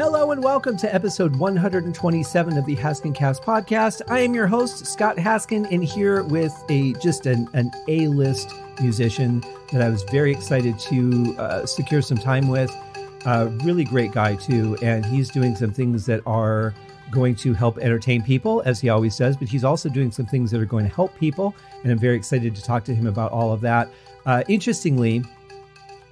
Hello and welcome to episode 127 of the Haskincast podcast. I am your host, Scott Haskin, and here with an A-list musician that I was very excited to secure some time with. Really great guy too, and he's doing some things that are going to help entertain people, as he always says, but he's also doing some things that are going to help people, and I'm very excited to talk to him about all of that. Interestingly,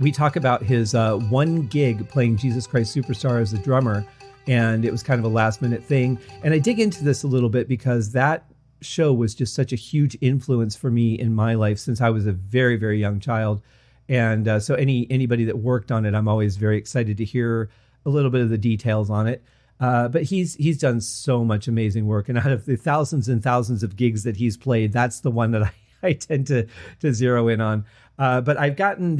we talk about his one gig playing Jesus Christ Superstar as a drummer, and it was kind of a last minute thing. And I dig into this a little bit because that show was just such a huge influence for me in my life since I was a very, very young child. And so anybody that worked on it, I'm always very excited to hear a little bit of the details on it. But he's done so much amazing work. And out of the thousands and thousands of gigs that he's played, that's the one that I tend to zero in on. But I've had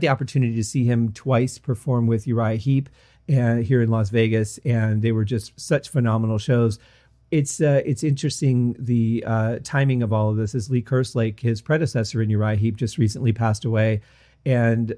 the opportunity to see him twice perform with Uriah Heep here in Las Vegas, and they were just such phenomenal shows. It's interesting the timing of all of this. Is Lee Kerslake, his predecessor in Uriah Heep, just recently passed away, and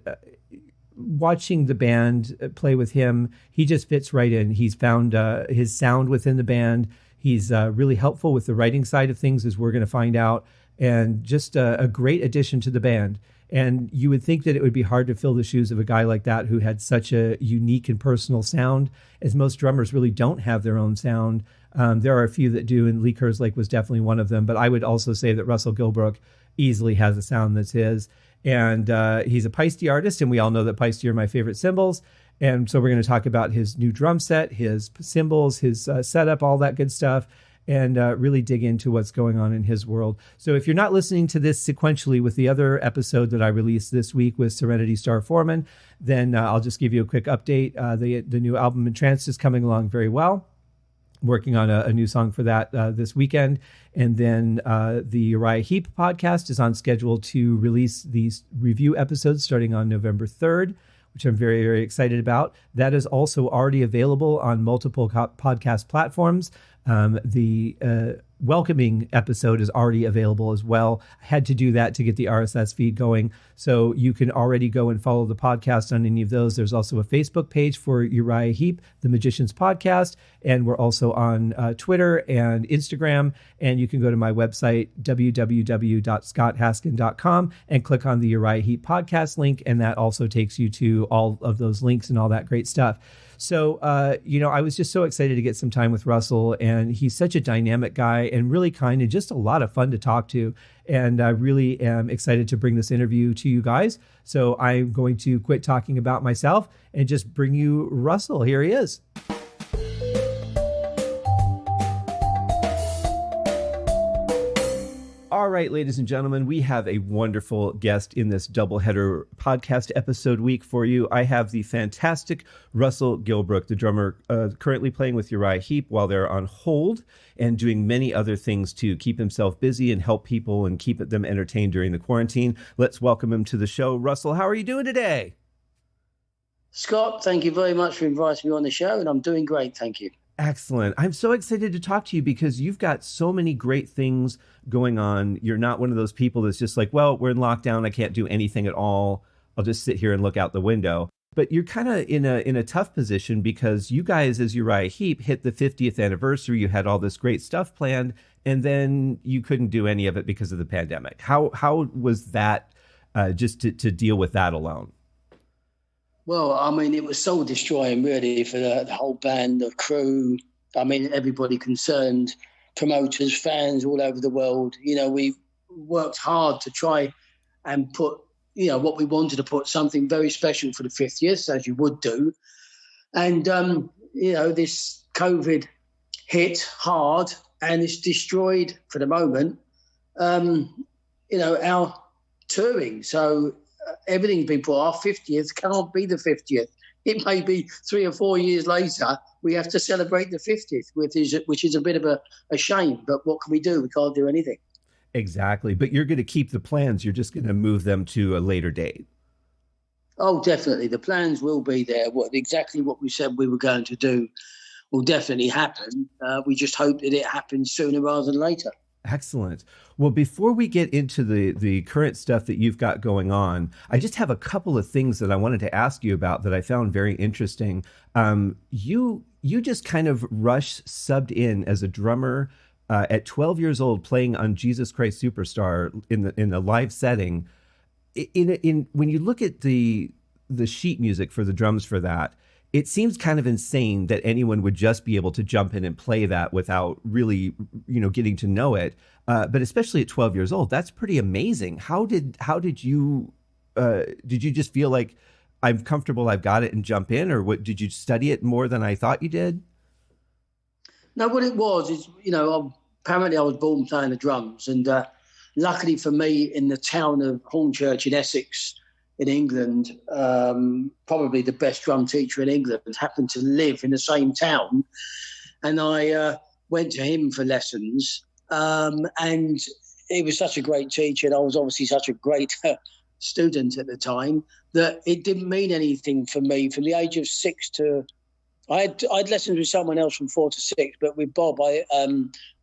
watching the band play with him, he just fits right in. He's found his sound within the band. He's really helpful with the writing side of things, as we're going to find out. And just a great addition to the band. And you would think that it would be hard to fill the shoes of a guy like that who had such a unique and personal sound, as most drummers really don't have their own sound. There are a few that do, and Lee Kerslake was definitely one of them. But I would also say that Russell Gilbrook easily has a sound that's his. And he's a Paiste artist, and we all know that Paiste are my favorite cymbals. And so we're going to talk about his new drum set, his cymbals, his setup, all that good stuff, and really dig into what's going on in his world. So if you're not listening to this sequentially with the other episode that I released this week with Serenity Star Foreman, then I'll just give you a quick update. The new album Entranced is coming along very well. Working on a new song for that this weekend. And then the Uriah Heep podcast is on schedule to release these review episodes starting on November 3rd, which I'm very, very excited about. That is also already available on multiple podcast platforms. The welcoming episode is already available as well. I had to do that to get the RSS feed going. So you can already go and follow the podcast on any of those. There's also a Facebook page for Uriah Heep, the Magicians Podcast. And we're also on Twitter and Instagram. And you can go to my website, www.scotthaskin.com, and click on the Uriah Heep podcast link. And that also takes you to all of those links and all that great stuff. So, I was just so excited to get some time with Russell, and he's such a dynamic guy and really kind and just a lot of fun to talk to. And I really am excited to bring this interview to you guys. So I'm going to quit talking about myself and just bring you Russell. Here he is. All right, ladies and gentlemen, we have a wonderful guest in this doubleheader podcast episode week for you. I have the fantastic Russell Gilbrook, the drummer currently playing with Uriah Heep while they're on hold and doing many other things to keep himself busy and help people and keep them entertained during the quarantine. Let's welcome him to the show. Russell, how are you doing today? Scott, thank you very much for inviting me on the show, and I'm doing great, thank you. Excellent. I'm so excited to talk to you because you've got so many great things going on. You're not one of those people that's just like, well, we're in lockdown. I can't do anything at all. I'll just sit here and look out the window. But you're kind of in a tough position because you guys, as Uriah Heep, hit the 50th anniversary. You had all this great stuff planned, and then you couldn't do any of it because of the pandemic. How was that just to deal with that alone? Well, I mean, it was soul destroying, really, for the whole band, the crew. I mean, everybody concerned, promoters, fans all over the world. We worked hard to try and put, what we wanted to put, something very special for the 50th, as you would do. And, this COVID hit hard, and it's destroyed, for the moment, our touring. So everything's been put off. 50th cannot be the 50th. It may be 3 or 4 years later we have to celebrate the 50th, which is a bit of a shame. But what can we do? We can't do anything. Exactly. But you're going to keep the plans. You're just going to move them to a later date. Oh, definitely. The plans will be there. Exactly what we said we were going to do will definitely happen. We just hope that it happens sooner rather than later. Excellent. Well, before we get into the current stuff that you've got going on, I just have a couple of things that I wanted to ask you about that I found very interesting. You just kind of subbed in as a drummer at 12 years old, playing on Jesus Christ Superstar in a live setting. In when you look at the sheet music for the drums for that, it seems kind of insane that anyone would just be able to jump in and play that without really, getting to know it. But especially at 12 years old, that's pretty amazing. How did you just feel like I'm comfortable, I've got it, and jump in, or what? Did you study it more than I thought you did? No, what it was is, apparently I was born playing the drums, and luckily for me, in the town of Hornchurch in Essex, in England, probably the best drum teacher in England, happened to live in the same town. And I went to him for lessons. And he was such a great teacher, and I was obviously such a great student at the time, that it didn't mean anything for me from the age of 6 to... I had lessons with someone else from 4 to 6, but with Bob, I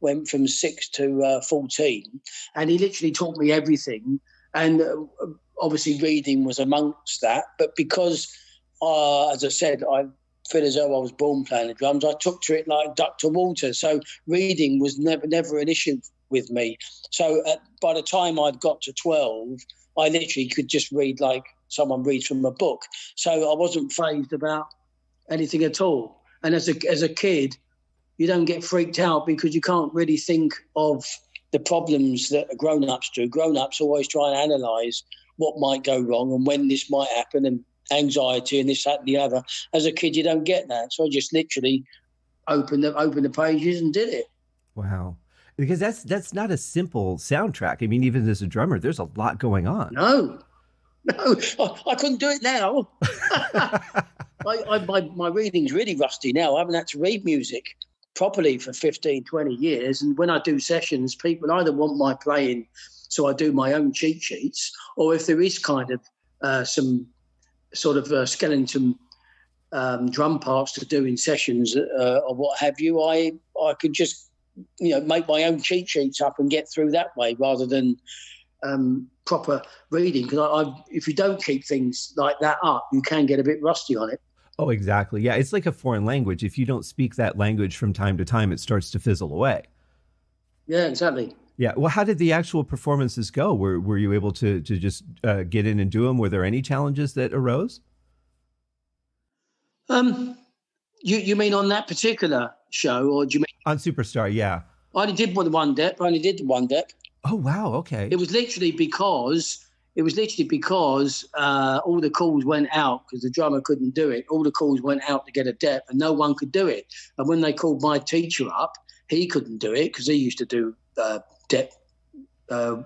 went from 6 to 14. And he literally taught me everything. And obviously reading was amongst that, but because, as I said, I feel as though I was born playing the drums, I took to it like duck to water. So reading was never an issue with me. So by the time I'd got to 12, I literally could just read like someone reads from a book. So I wasn't fazed about anything at all. And as a kid, you don't get freaked out because you can't really think of the problems that grown-ups do. Grown-ups always try and analyse what might go wrong and when this might happen, and anxiety and this, that, and the other. As a kid, you don't get that. So I just literally opened the pages and did it. Wow. Because that's not a simple soundtrack. I mean, even as a drummer, there's a lot going on. No, I couldn't do it now. My reading's really rusty now. I haven't had to read music properly for 15, 20 years. And when I do sessions, people either want my playing, so I do my own cheat sheets, or if there is kind of some sort of skeleton drum parts to do in sessions or what have you, I could just, make my own cheat sheets up and get through that way rather than proper reading. Because if you don't keep things like that up, you can get a bit rusty on it. Oh, exactly. Yeah, it's like a foreign language. If you don't speak that language from time to time, it starts to fizzle away. Yeah, exactly. Yeah. Well, how did the actual performances go? Were you able to just get in and do them? Were there any challenges that arose? You mean on that particular show, or do you mean on Superstar? Yeah. I only did the one dep. Oh wow. Okay. It was literally because all the calls went out because the drummer couldn't do it. All the calls went out to get a dep, and no one could do it. And when they called my teacher up, he couldn't do it because he used to do dep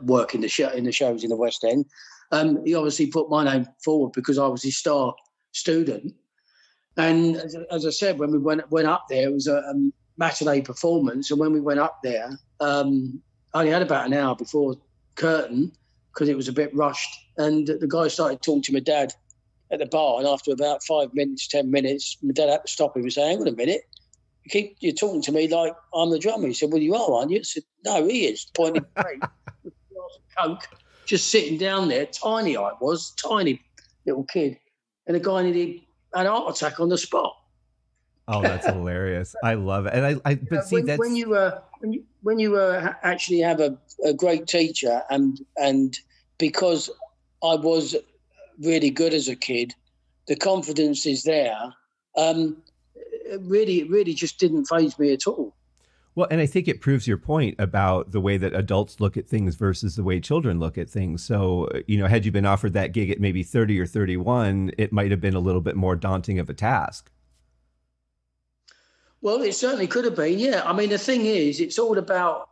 work in the shows in the West End. He obviously put my name forward because I was his star student. And as I said, when we went up there, it was a matinee performance. And when we went up there, I only had about an hour before curtain because it was a bit rushed. And the guy started talking to my dad at the bar. And after about 5 minutes, 10 minutes, my dad had to stop him and say, hang on a minute. You're talking to me like I'm the drummer. He said, well, you are, aren't you? I said, no, he is. Pointing at me with a glass of Coke, just sitting down there. Tiny I was, tiny little kid. And the guy nearly had a heart attack on the spot. Oh, that's hilarious. I love it. And when you actually have a great teacher, and because I was really good as a kid, the confidence is there. It really just didn't faze me at all. Well, and I think it proves your point about the way that adults look at things versus the way children look at things. So, had you been offered that gig at maybe 30 or 31, it might have been a little bit more daunting of a task. Well, it certainly could have been, yeah. I mean, the thing is, it's all about,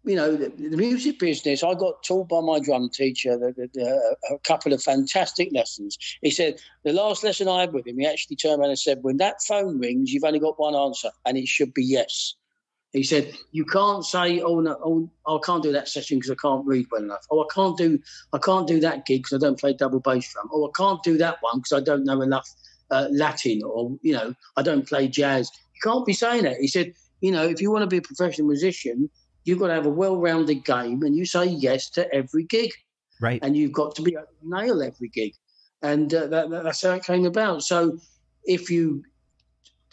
the music business. I got taught by my drum teacher a couple of fantastic lessons. He said, the last lesson I had with him, he actually turned around and said, when that phone rings, you've only got one answer, and it should be yes. He said, you can't say, oh, no, I can't do that session because I can't read well enough. Oh, I can't do that gig because I don't play double bass drum. Oh, I can't do that one because I don't know enough Latin, or, I don't play jazz. You can't be saying that. He said, if you want to be a professional musician, you've got to have a well-rounded game, and you say yes to every gig. Right. And you've got to be able to nail every gig. And that's how it came about. So if you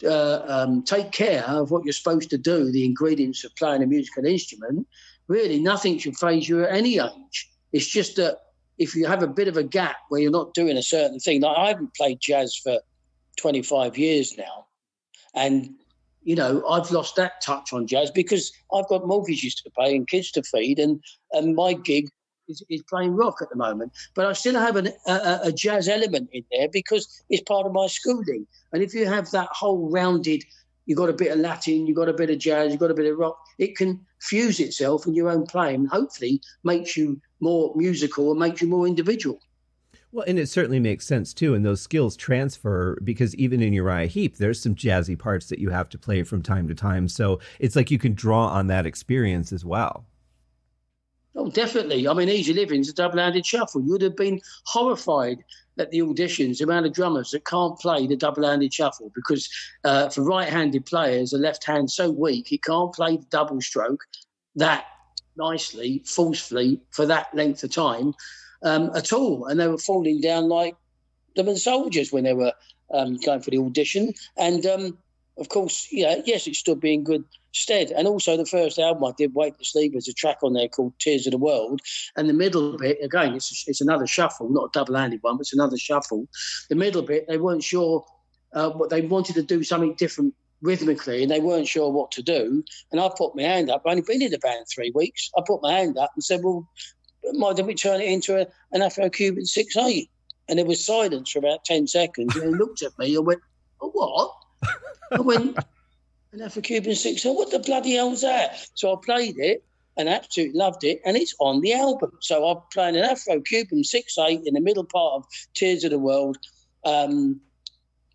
take care of what you're supposed to do, the ingredients of playing a musical instrument, really nothing should faze you at any age. It's just that if you have a bit of a gap where you're not doing a certain thing, like I haven't played jazz for 25 years now, and I've lost that touch on jazz because I've got mortgages to pay and kids to feed, and my gig is playing rock at the moment. But I still have a jazz element in there because it's part of my schooling. And if you have that whole rounded, you've got a bit of Latin, you've got a bit of jazz, you've got a bit of rock, it can fuse itself in your own playing and hopefully makes you more musical and makes you more individual. Well, and it certainly makes sense, too. And those skills transfer because even in Uriah Heep, there's some jazzy parts that you have to play from time to time. So it's like you can draw on that experience as well. Oh, definitely. I mean, Easy Living's a double-handed shuffle. You would have been horrified at the auditions, the amount of drummers that can't play the double-handed shuffle because for right-handed players, the left hand's so weak, it can't play the double stroke that nicely, forcefully, for that length of time at all. And they were falling down like them soldiers when they were going for the audition. And, of course, yes, it stood me in good stead. And also the first album I did, Wake the Sleep, there's a track on there called Tears of the World. And the middle bit, again, it's another shuffle, not a double-handed one, but it's another shuffle. The middle bit, they weren't sure what they wanted to do something different rhythmically, and they weren't sure what to do. And I put my hand up. I've only been in the band 3 weeks. I put my hand up and said, well, why don't we turn it into an Afro-Cuban 6/8? And there was silence for about 10 seconds. And he looked at me and went, oh, what? I went, an Afro-Cuban 6/8, what the bloody hell's that? So I played it and absolutely loved it, and it's on the album. So I'm playing an Afro-Cuban 6/8 in the middle part of Tears of the World,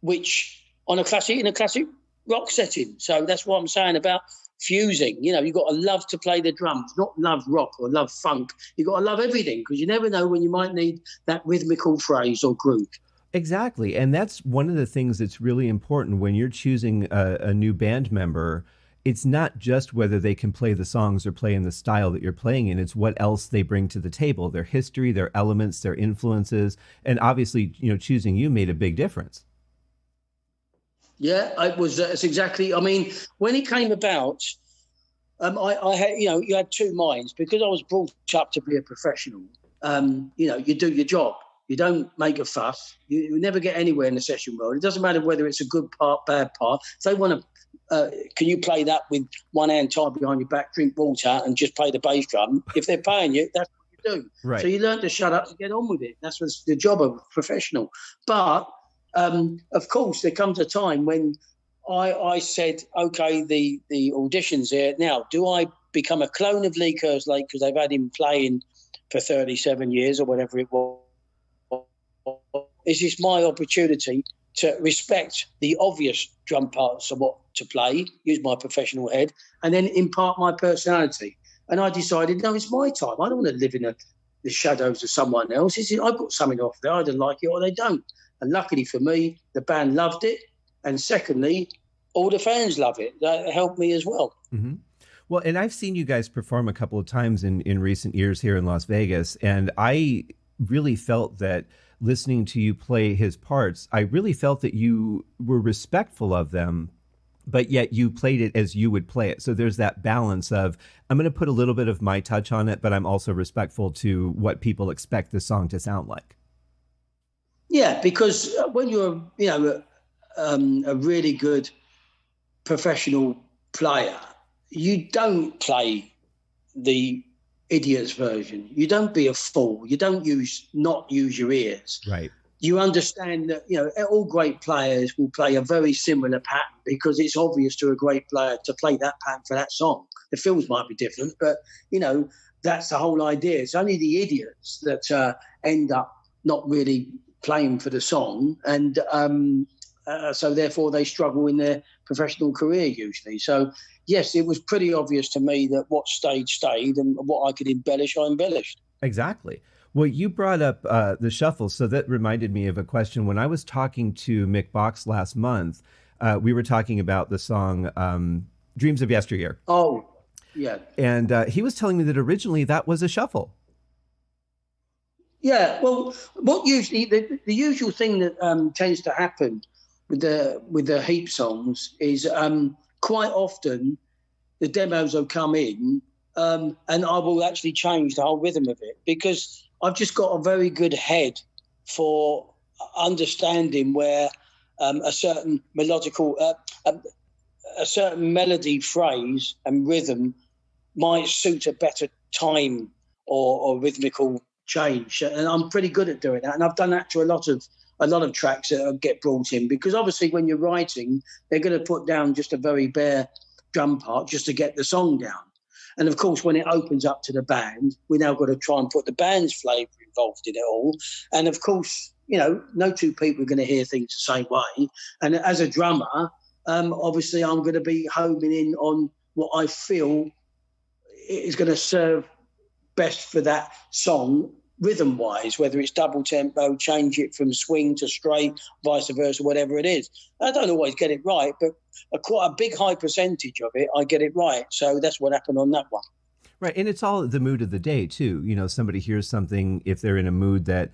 which in a classic rock setting. So that's what I'm saying about fusing. You've got to love to play the drums, not love rock or love funk. You've got to love everything because you never know when you might need that rhythmical phrase or groove. Exactly. And that's one of the things that's really important when you're choosing a new band member. It's not just whether they can play the songs or play in the style that you're playing in. It's what else they bring to the table, their history, their elements, their influences. And obviously, choosing you made a big difference. Yeah, it's exactly. I mean, when it came about, I had, you had two minds because I was brought up to be a professional. You do your job. You don't make a fuss. You never get anywhere in the session world. It doesn't matter whether it's a good part, bad part. If they want to, can you play that with one hand tied behind your back, drink water, and just play the bass drum? If they're paying you, that's what you do. Right. So you learn to shut up and get on with it. That's what's the job of a professional. But of course, there comes a time when I said, okay, the audition's here. Now, do I become a clone of Lee Kerslake because they've had him playing for 37 years or whatever it was? Is this my opportunity to respect the obvious drum parts of what to play, use my professional head, and then impart my personality? And I decided, no, it's my time. I don't want to live in the shadows of someone else. I've got something off there. I either like it or they don't. And luckily for me, the band loved it. And secondly, all the fans love it. That helped me as well. Mm-hmm. Well, and I've seen you guys perform a couple of times in recent years here in Las Vegas. And I really felt that listening to you play his parts, I really felt that you were respectful of them, but yet you played it as you would play it. So there's that balance of, I'm going to put a little bit of my touch on it, but I'm also respectful to what people expect the song to sound like. Yeah, because when you're, a really good professional player, you don't play the idiot's version. You don't be a fool. You don't not use your ears. Right. You understand that, all great players will play a very similar pattern because it's obvious to a great player to play that pattern for that song. The fills might be different, but, that's the whole idea. It's only the idiots that end up not really playing for the song. And so therefore they struggle in their professional career usually. So, yes, it was pretty obvious to me that what stayed, and what I could embellish, I embellished. Exactly. Well, you brought up the shuffle, so that reminded me of a question. When I was talking to Mick Box last month, we were talking about the song Dreams of Yesteryear. Oh, Yeah. And he was telling me that originally that was a shuffle. Yeah, well, what usually the usual thing that tends to happen with the Heap songs is quite often the demos will come in and I will actually change the whole rhythm of it, because I've just got a very good head for understanding where a certain a certain melody, phrase, and rhythm might suit a better time or rhythmical change, and I'm pretty good at doing that. And I've done that to a lot of tracks that get brought in, because obviously when you're writing, they're going to put down just a very bare drum part just to get the song down. And of course, when it opens up to the band, we now got to try and put the band's flavour involved in it all. And of course, no two people are going to hear things the same way. And as a drummer, obviously, I'm going to be homing in on what I feel is going to serve best for that song rhythm-wise, whether it's double tempo, change it from swing to straight, vice versa, whatever it is. I don't always get it right, but quite a big high percentage of it, I get it right. So that's what happened on that one. Right, and it's all the mood of the day, too. Somebody hears something, if they're in a mood that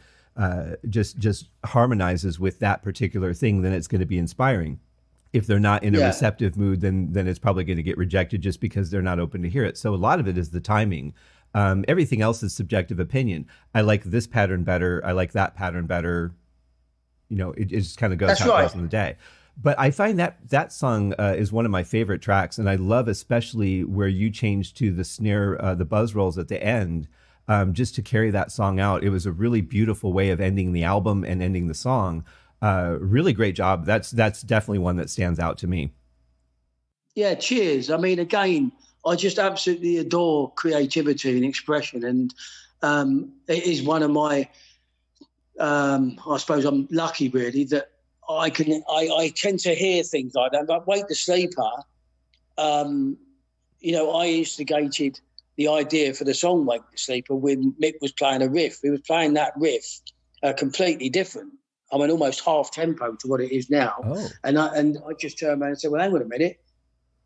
just harmonizes with that particular thing, then it's going to be inspiring. If they're not in a receptive mood, then it's probably going to get rejected just because they're not open to hear it. So a lot of it is the timing. Everything else is subjective opinion. I like this pattern better. I like that pattern better. It just kind of goes how it goes in the day. But I find that song is one of my favorite tracks, and I love especially where you change to the snare, the buzz rolls at the end, just to carry that song out. It was a really beautiful way of ending the album and ending the song. Really great job. That's definitely one that stands out to me. Yeah, cheers. I mean, again, I just absolutely adore creativity and expression, and it is one of my. I suppose I'm lucky, really, that I tend to hear things like that. Like Wake the Sleeper, I instigated the idea for the song Wake the Sleeper when Mick was playing a riff. He was playing that riff completely different. I mean, almost half tempo to what it is now. Oh. And I just turned around and said, well, hang on a minute.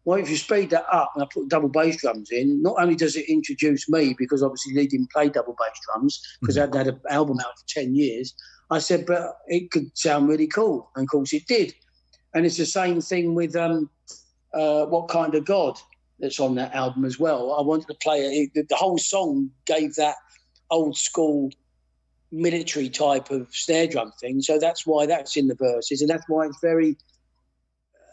Well, if you speed that up and I put double bass drums in, not only does it introduce me, because obviously Lee didn't play double bass drums because I'd had an album out for 10 years, I said, but it could sound really cool. And of course it did. And it's the same thing with What Kind of God that's on that album as well. I wanted to play it. The whole song gave that old school military type of snare drum thing. So that's why that's in the verses. And that's why it's very...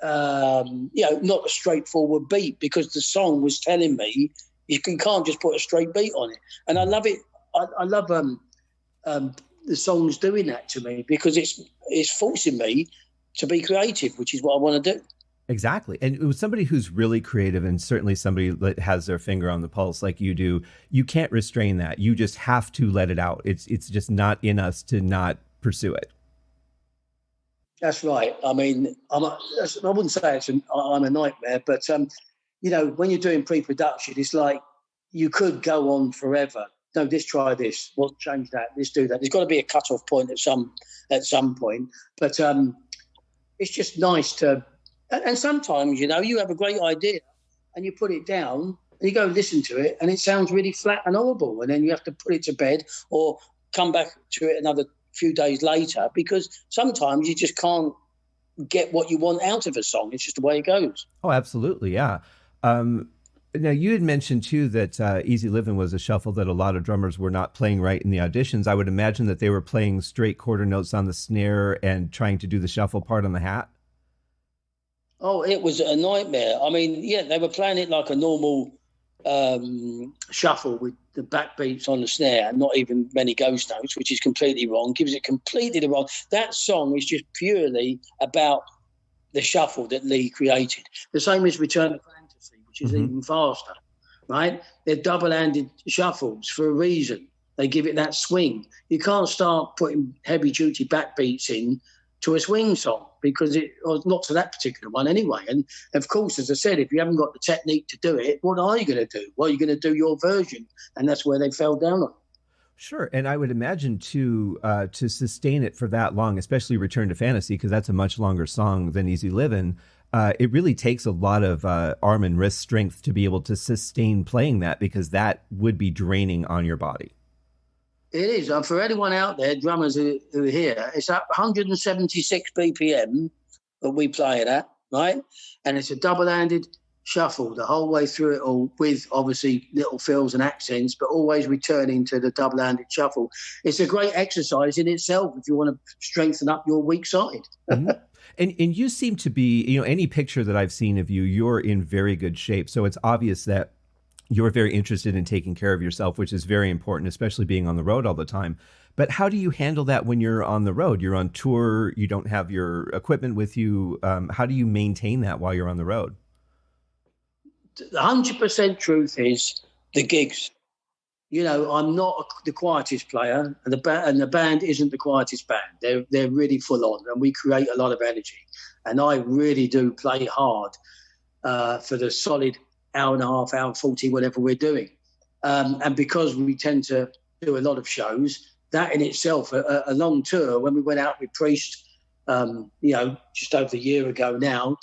not a straightforward beat, because the song was telling me you can't just put a straight beat on it. And I love it. I love the songs doing that to me, because it's forcing me to be creative, which is what I want to do. Exactly. And with somebody who's really creative, and certainly somebody that has their finger on the pulse like you do, you can't restrain that. You just have to let it out. It's just not in us to not pursue it. That's right. I mean, I wouldn't say I'm a nightmare, but, when you're doing pre-production, it's like you could go on forever. No, this, try this, well, change that, this, do that. There's got to be a cut-off point at some point. But it's just nice to... And sometimes, you have a great idea and you put it down and you go listen to it and it sounds really flat and horrible. And then you have to put it to bed or come back to it another few days later, because sometimes you just can't get what you want out of a song. It's just the way it goes. Oh, absolutely. Yeah. Now, you had mentioned, too, that Easy Living was a shuffle that a lot of drummers were not playing right in the auditions. I would imagine that they were playing straight quarter notes on the snare and trying to do the shuffle part on the hat. Oh, it was a nightmare. I mean, yeah, they were playing it like a normal shuffle with the backbeats on the snare and not even many ghost notes, which is completely wrong, gives it completely the wrong. That song is just purely about the shuffle that Lee created. The same as Return to Fantasy, which is even faster, right? They're double-handed shuffles for a reason. They give it that swing. You can't start putting heavy-duty backbeats in to a swing song, because not to that particular one anyway. And of course, as I said, if you haven't got the technique to do it, what are you going to do? Well, you're going to do your version, and that's where they fell down on. Sure, and I would imagine to sustain it for that long, especially Return to Fantasy, because that's a much longer song than Easy Livin'. it really takes a lot of arm and wrist strength to be able to sustain playing that, because that would be draining on your body. It is. For anyone out there, drummers who are here, it's at 176 BPM that we play it at, right? And it's a double-handed shuffle the whole way through it all, with obviously little fills and accents, but always returning to the double-handed shuffle. It's a great exercise in itself if you want to strengthen up your weak side. Mm-hmm. And you seem to be, any picture that I've seen of you, you're in very good shape. So it's obvious that you're very interested in taking care of yourself, which is very important, especially being on the road all the time. But how do you handle that when you're on the road? You're on tour, you don't have your equipment with you. How do you maintain that while you're on the road? The 100% truth is the gigs. I'm not the quietest player, and the band isn't the quietest band. They're really full on, and we create a lot of energy. And I really do play hard for the solid hour and a half, hour and 40, whatever we're doing. And because we tend to do a lot of shows, that in itself, a long tour, when we went out with Paiste, just over a year ago now,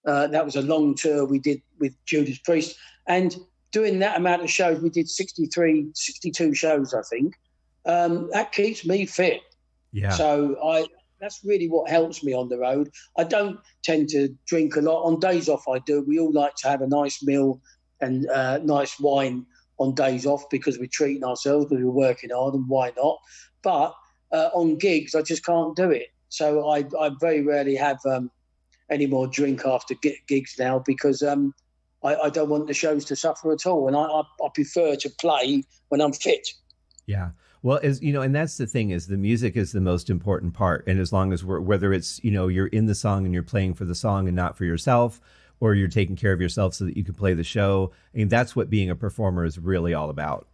that was a long tour we did with Judas Priest. And doing that amount of shows, we did 62 shows, I think. That keeps me fit. Yeah. So that's really what helps me on the road. I don't tend to drink a lot. On days off, I do. We all like to have a nice meal and nice wine on days off, because we're treating ourselves, because we're working hard, and why not? But on gigs, I just can't do it. So I very rarely have any more drink after gigs now, because I don't want the shows to suffer at all. And I prefer to play when I'm fit. Yeah. Well, and that's the thing, is the music is the most important part. And as long as whether it's, you're in the song and you're playing for the song and not for yourself, or you're taking care of yourself so that you can play the show, I mean, that's what being a performer is really all about.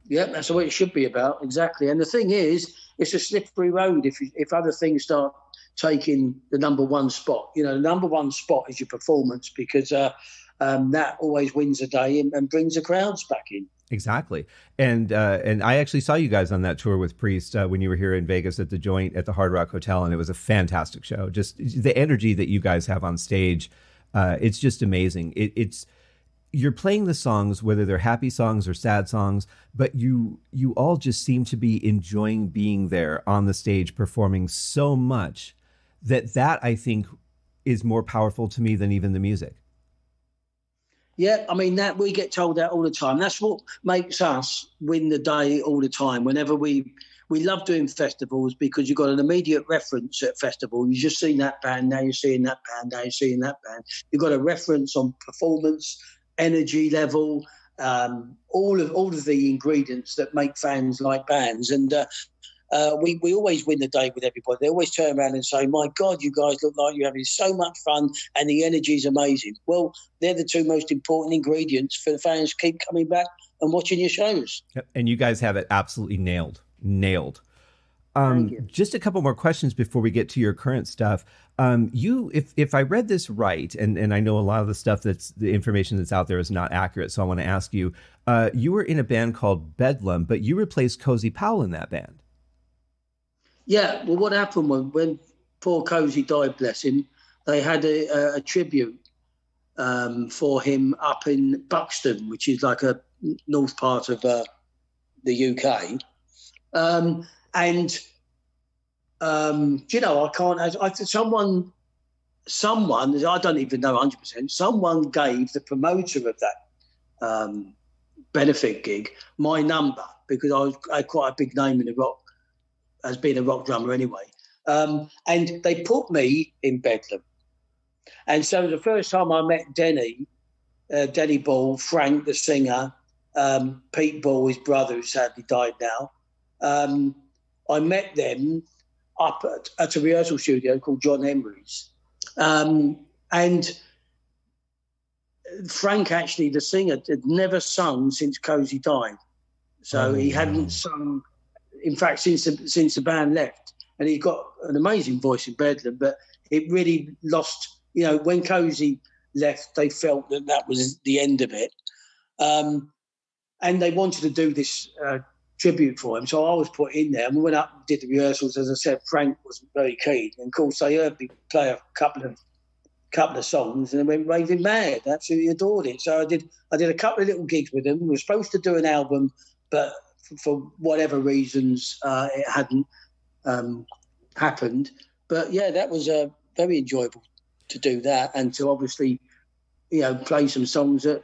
Yeah, that's what it should be about. Exactly. And the thing is, it's a slippery road if other things start taking the number one spot. The number one spot is your performance, because that always wins a day and brings the crowds back in. Exactly. And I actually saw you guys on that tour with Paiste when you were here in Vegas at the Joint at the Hard Rock Hotel, and it was a fantastic show. Just the energy that you guys have on stage, it's just amazing. You're playing the songs, whether they're happy songs or sad songs, but you all just seem to be enjoying being there on the stage performing so much that I think is more powerful to me than even the music. Yeah, I mean, that we get told that all the time. That's what makes us win the day all the time. Whenever we love doing festivals, because you've got an immediate reference at festival. You've just seen that band, now you're seeing that band, now you're seeing that band. You've got a reference on performance, energy level, all of the ingredients that make fans like bands. And we always win the day with everybody. They always turn around and say, my God, you guys look like you're having so much fun and the energy is amazing. Well, they're the two most important ingredients for the fans to keep coming back and watching your shows. Yep. And you guys have it absolutely nailed. Just a couple more questions before we get to your current stuff. If I read this right, and I know a lot of the information that's out there is not accurate, so I want to ask you, you were in a band called Bedlam, but you replaced Cozy Powell in that band. Yeah, well, what happened was when poor Cozy died, bless him, they had a tribute for him up in Buxton, which is like a north part of the UK. I can't. Someone, I don't even know 100%. Someone gave the promoter of that benefit gig my number, because I had quite a big name in the rock, as being a rock drummer anyway. And they put me in Bedlam. And so the first time I met Denny Ball, Frank, the singer, Pete Ball, his brother, who sadly died now, I met them up at a rehearsal studio called John Emery's. And Frank, actually, the singer, had never sung since Cozy died. So he hadn't sung, in fact, since the band left. And he got an amazing voice in Bedlam, but it really lost, when Cozy left, they felt that was the end of it. And they wanted to do this tribute for him. So I was put in there, and we went up and did the rehearsals. As I said, Frank wasn't very keen. And of course, they heard me play a couple of couple of songs and went raving mad. Absolutely adored it. So I did a couple of little gigs with them. We were supposed to do an album, but for whatever reasons, it hadn't happened. But yeah, that was very enjoyable to do that, and to obviously, play some songs that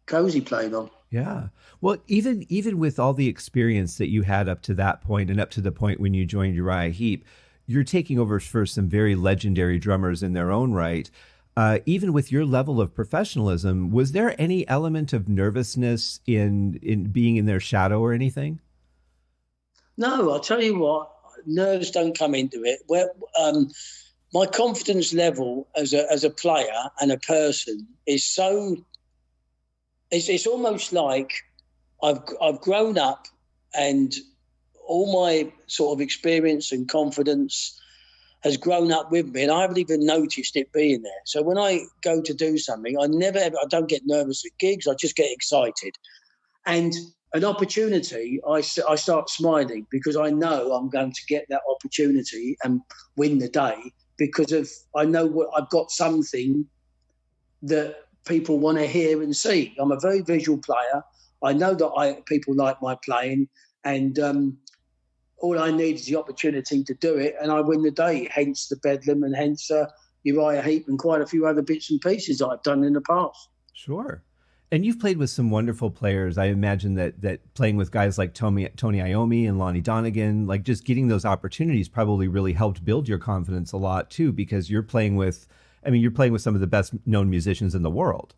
Cozy played on. Yeah. Well, even with all the experience that you had up to that point and up to the point when you joined Uriah Heep, you're taking over for some very legendary drummers in their own right. Even with your level of professionalism, was there any element of nervousness in being in their shadow or anything? No, I'll tell you what, nerves don't come into it. My confidence level as a player and a person is so. It's almost like I've grown up, and all my sort of experience and confidence has grown up with me, and I haven't even noticed it being there. So when I go to do something, I don't get nervous at gigs. I just get excited, and an opportunity, I start smiling because I know I'm going to get that opportunity and win the day, because I know I've got something that people want to hear and see. I'm a very visual player. I know that people like my playing, and all I need is the opportunity to do it, and I win the day. Hence the Bedlam, and hence Uriah Heep, and quite a few other bits and pieces that I've done in the past. Sure. And you've played with some wonderful players. I imagine that playing with guys like Tony Iommi and Lonnie Donegan, like just getting those opportunities probably really helped build your confidence a lot too, because you're playing with some of the best known musicians in the world.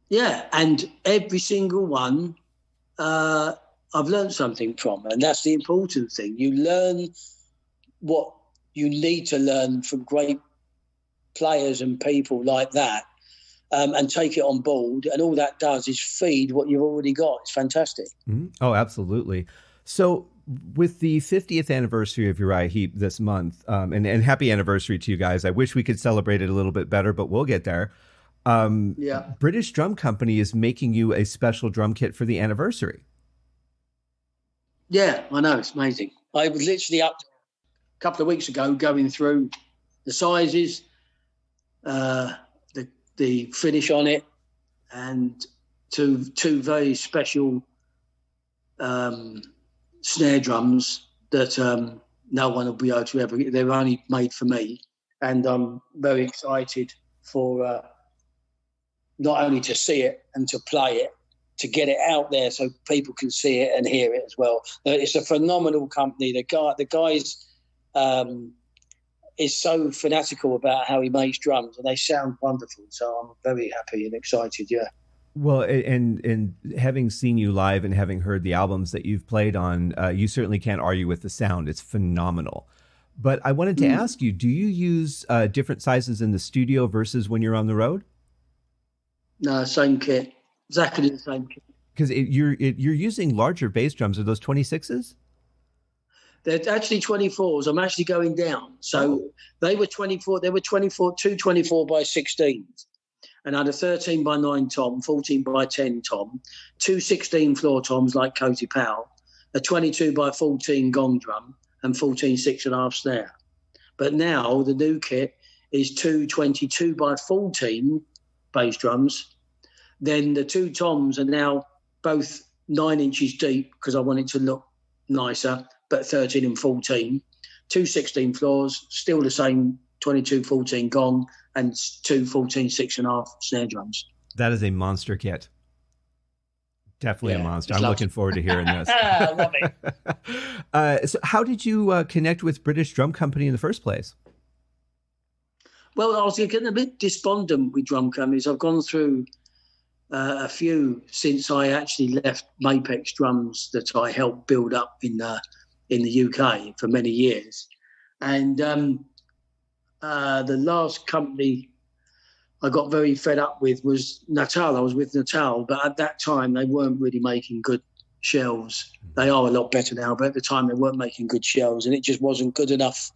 Yeah, and every single one I've learned something from, and that's the important thing. You learn what you need to learn from great players and people like that, and take it on board, and all that does is feed what you've already got. It's fantastic. Mm-hmm. Oh, absolutely. So with the 50th anniversary of Uriah Heep this month, and happy anniversary to you guys. I wish we could celebrate it a little bit better, but we'll get there. British Drum Company is making you a special drum kit for the anniversary. Yeah, I know. It's amazing. I was literally up a couple of weeks ago going through the sizes, the finish on it, and two very special snare drums that no one will be able to ever get. They're only made for me, and I'm very excited for not only to see it and to play it, to get it out there so people can see it and hear it as well. It's a phenomenal company. The guys is so fanatical about how he makes drums, and they sound wonderful. So I'm very happy and excited. Yeah. Well, and having seen you live and having heard the albums that you've played on, you certainly can't argue with the sound. It's phenomenal. But I wanted to ask you, do you use different sizes in the studio versus when you're on the road? No, same kit. Exactly the same kit. Because you're using larger bass drums. Are those 26s? They're actually 24s. I'm actually going down. So They were 24. They were 24, two 24 by 16s. And I had a 13 by 9 tom, 14 by 10 tom, two 16 floor toms like Cozy Powell, a 22 by 14 gong drum, and 14 6.5 snare. But now the new kit is two 22 by 14 bass drums. Then the two toms are now both 9 inches deep because I want it to look nicer, but 13 and 14. Two 16 floors, still the same 22 14 gong, and two 14 6.5 snare drums. That is a monster kit. Definitely a monster. I'm looking forward to hearing this. I love it. So how did you connect with British Drum Company in the first place? Well, I was getting a bit despondent with drum companies. I've gone through a few since I actually left Mapex Drums that I helped build up in the UK for many years. And the last company I got very fed up with was Natal. I was with Natal, but at that time they weren't really making good shells. They are a lot better now, but at the time they weren't making good shells, and it just wasn't good enough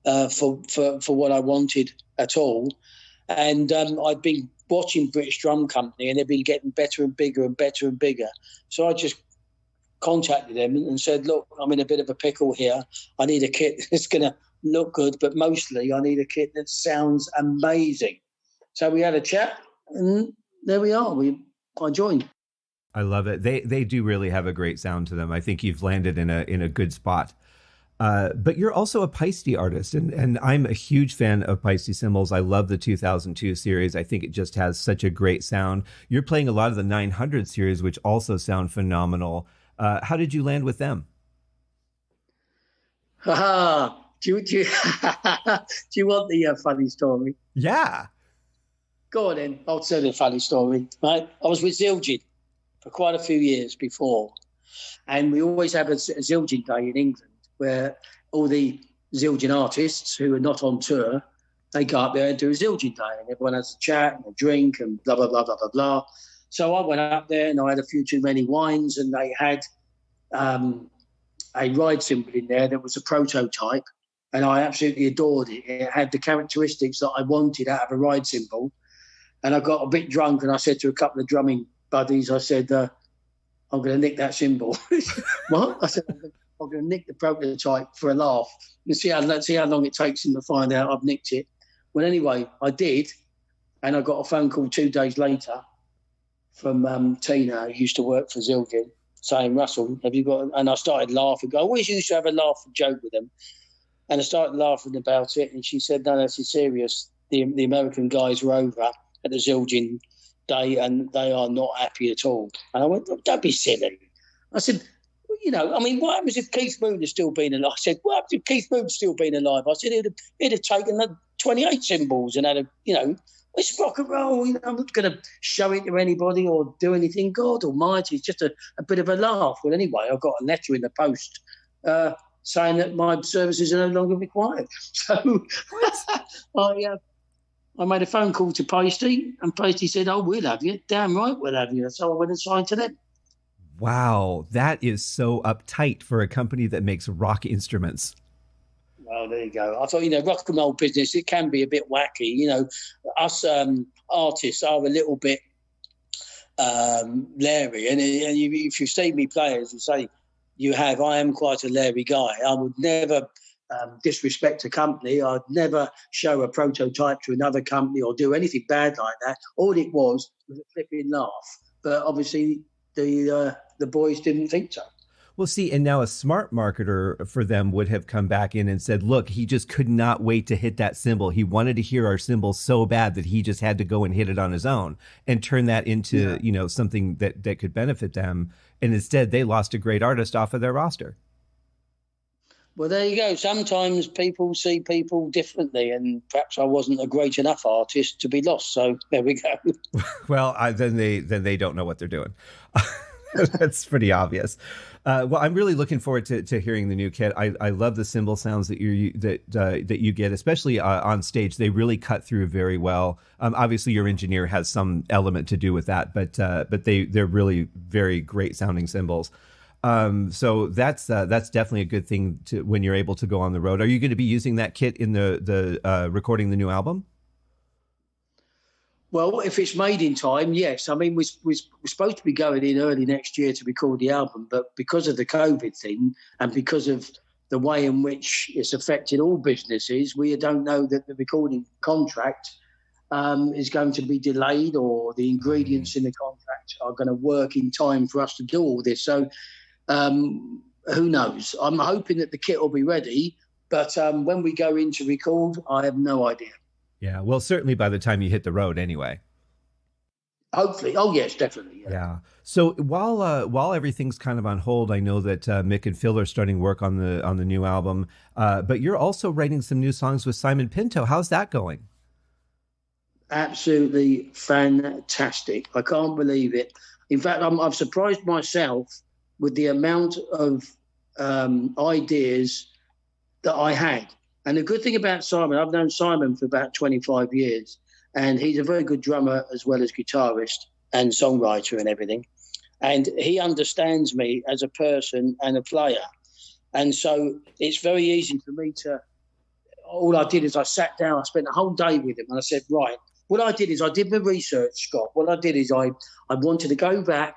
for what I wanted at all. And I'd been watching British Drum Company, and they'd been getting better and bigger and better and bigger. So I just contacted them and said, look, I'm in a bit of a pickle here. I need a kit that's going to look good, but mostly I need a kit that sounds amazing. So we had a chat, and there we are. I joined. I love it. They do really have a great sound to them. I think you've landed in a good spot. But you're also a Paiste artist, and I'm a huge fan of Paiste Cymbals. I love the 2002 series. I think it just has such a great sound. You're playing a lot of the 900 series, which also sound phenomenal. How did you land with them? Do you want the funny story? Yeah. Go on then. I'll tell you a funny story. Right, I was with Zildjian for quite a few years before, and we always have a Zildjian Day in England where all the Zildjian artists who are not on tour, they go up there and do a Zildjian Day, and everyone has a chat and a drink and blah, blah, blah, blah, blah, blah. So I went up there and I had a few too many wines, and they had a ride cymbal in there that was a prototype, and I absolutely adored it. It had the characteristics that I wanted out of a ride cymbal. And I got a bit drunk, and I said to a couple of drumming buddies, I said, I'm going to nick that cymbal. What? I said, I'm going to nick the prototype for a laugh and see how long it takes them to find out I've nicked it. Well, anyway, I did, and I got a phone call 2 days later from Tina, who used to work for Zildjian, saying, Russell, have you got... And I started laughing. I always used to have a laugh and joke with them. And I started laughing about it, and she said, no, this is serious. The American guys were over at the Zildjian Day, and they are not happy at all. And I went, don't be silly. I said, well, you know, I mean, what happens if Keith Moon had still been alive? I said, what happens if Keith Moon had still been alive? I said, he'd have taken the 28 cymbals and had a, you know, it's rock and roll. You know, I'm not going to show it to anybody or do anything. God almighty, it's just a bit of a laugh. Well, anyway, I got a letter in the post saying that my services are no longer required. So I made a phone call to Paiste, and Paiste said, oh, we'll have you. Damn right we'll have you. So I went and signed to them. Wow, that is so uptight for a company that makes rock instruments. Well, there you go. I thought, you know, rock and roll business, it can be a bit wacky. You know, us artists are a little bit leery. And if you see me play, as you say, I am quite a leery guy. I would never... disrespect a company. I'd never show a prototype to another company or do anything bad like that. All it was a flipping laugh. But obviously the boys didn't think so. Well, see, and now a smart marketer for them would have come back in and said, look, he just could not wait to hit that cymbal. He wanted to hear our cymbal so bad that he just had to go and hit it on his own and turn that into, you know, something that could benefit them. And instead they lost a great artist off of their roster. Well, there you go. Sometimes people see people differently, and perhaps I wasn't a great enough artist to be lost. So there we go. Well, then they don't know what they're doing. That's pretty obvious. Well, I'm really looking forward to hearing the new kit. I love the cymbal sounds that you get, especially on stage. They really cut through very well. Obviously, your engineer has some element to do with that, but they're really very great sounding cymbals. So that's definitely a good thing when you're able to go on the road. Are you going to be using that kit in the recording the new album? Well, if it's made in time, yes. I mean, we're supposed to be going in early next year to record the album, but because of the COVID thing and because of the way in which it's affected all businesses, we don't know that the recording contract is going to be delayed, or the ingredients in the contract are going to work in time for us to do all this. So who knows? I'm hoping that the kit will be ready, but when we go in to record, I have no idea. Yeah, well, certainly by the time you hit the road anyway. Hopefully. Oh, yes, definitely. Yeah. So while everything's kind of on hold, I know that Mick and Phil are starting work on the new album, but you're also writing some new songs with Simon Pinto. How's that going? Absolutely fantastic. I can't believe it. In fact, I've surprised myself with the amount of ideas that I had. And the good thing about Simon, I've known Simon for about 25 years, and he's a very good drummer as well as guitarist and songwriter and everything. And he understands me as a person and a player. And so it's very easy for me all I did is I sat down, I spent a whole day with him, and I said, right, what I did is I did my research, Scott. What I did is I wanted to go back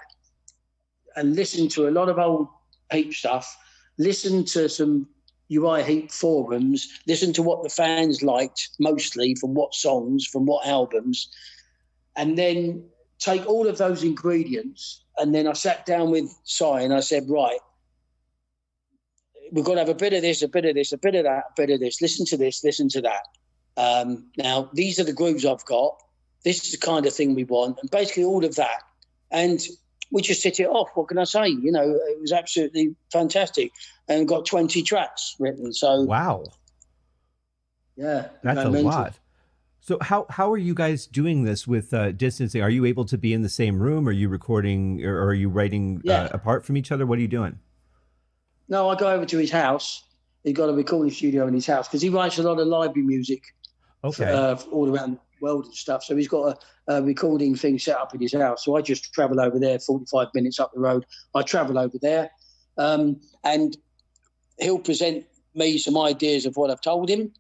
and listen to a lot of old Heep stuff, listen to some Uriah Heep forums, listen to what the fans liked mostly, from what songs, from what albums, and then take all of those ingredients. And then I sat down with Si and I said, right, we've got to have a bit of this, a bit of this, a bit of that, a bit of this. Listen to this, listen to that. Now, these are the grooves I've got. This is the kind of thing we want. And basically all of that. And we just hit it off. What can I say? You know, it was absolutely fantastic. And got 20 tracks written. So wow. Yeah. That's a lot. So how are you guys doing this with distancing? Are you able to be in the same room? Are you recording or are you writing apart from each other? What are you doing? No, I go over to his house. He's got a recording studio in his house because he writes a lot of library music all around the world and stuff. So he's got a recording thing set up in his house. So I just travel over there, 45 minutes up the road. I travel over there and he'll present me some ideas of what I've told him.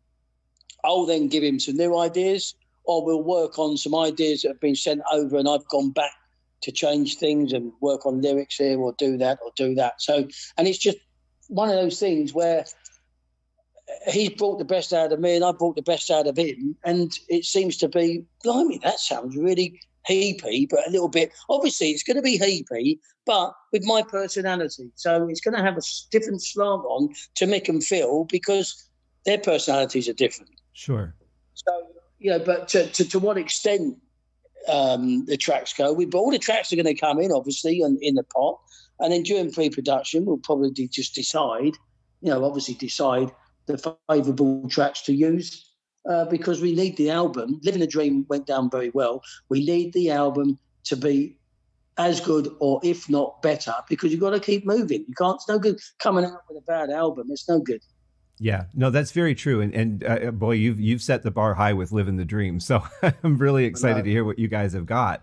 I'll then give him some new ideas, or we'll work on some ideas that have been sent over and I've gone back to change things and work on lyrics here or do that or do that. So, and it's just one of those things where he's brought the best out of me and I brought the best out of him. And it seems to be, blimey, that sounds really heapy, but a little bit, obviously it's going to be heapy, but with my personality. So it's going to have a different slant on to Mick and Phil because their personalities are different. Sure. So, you know, but to what extent the tracks go, but all the tracks are going to come in, obviously, in the pot. And then during pre-production, we'll probably just decide the favourable tracks to use because we need the album. Living the Dream went down very well. We need the album to be as good or if not better because you've got to keep moving. You can't, it's no good coming out with a bad album. It's no good. Yeah, no, that's very true. And boy, you've set the bar high with Living the Dream. So I'm really excited to hear what you guys have got.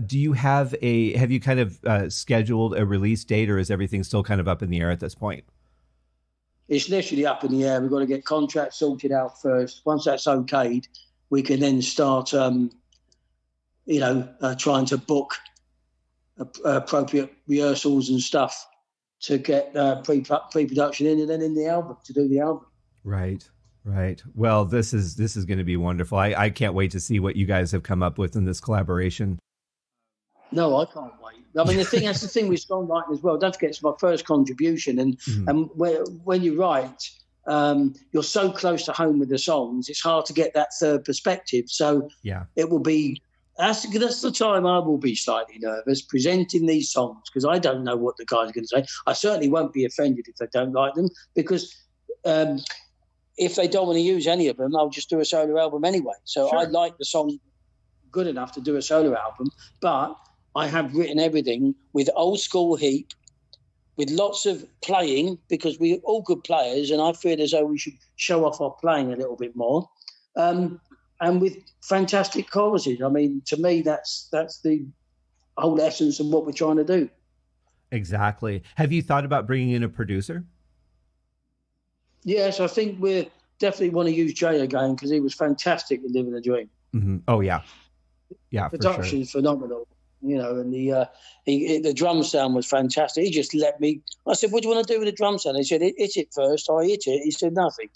Do you have you kind of scheduled a release date or is everything still kind of up in the air at this point? It's literally up in the air. We've got to get contracts sorted out first. Once that's okayed, we can then start, trying to book appropriate rehearsals and stuff to get pre-production in and then in the album, to do the album. Right. Well, this is going to be wonderful. I can't wait to see what you guys have come up with in this collaboration. No, I can't wait. I mean, that's the thing with songwriting as well. Don't forget, it's my first contribution. And when you write, you're so close to home with the songs, it's hard to get that third perspective. So it will be, that's the time I will be slightly nervous presenting these songs because I don't know what the guys are going to say. I certainly won't be offended if they don't like them because if they don't want to use any of them, I'll just do a solo album anyway. So I like the song good enough to do a solo album, but I have written everything with old school Heep, with lots of playing because we're all good players and I feel as though we should show off our playing a little bit more. And with fantastic choruses. I mean, to me, that's the whole essence of what we're trying to do. Exactly. Have you thought about bringing in a producer? Yes, I think we definitely want to use Jay again because he was fantastic with Living the Dream. Mm-hmm. Oh, yeah. Yeah, production is phenomenal, you know, and the drum sound was fantastic. He just let me. I said, "What do you want to do with the drum sound?" He said, "Hit it first." I hit it. He said, "Nothing."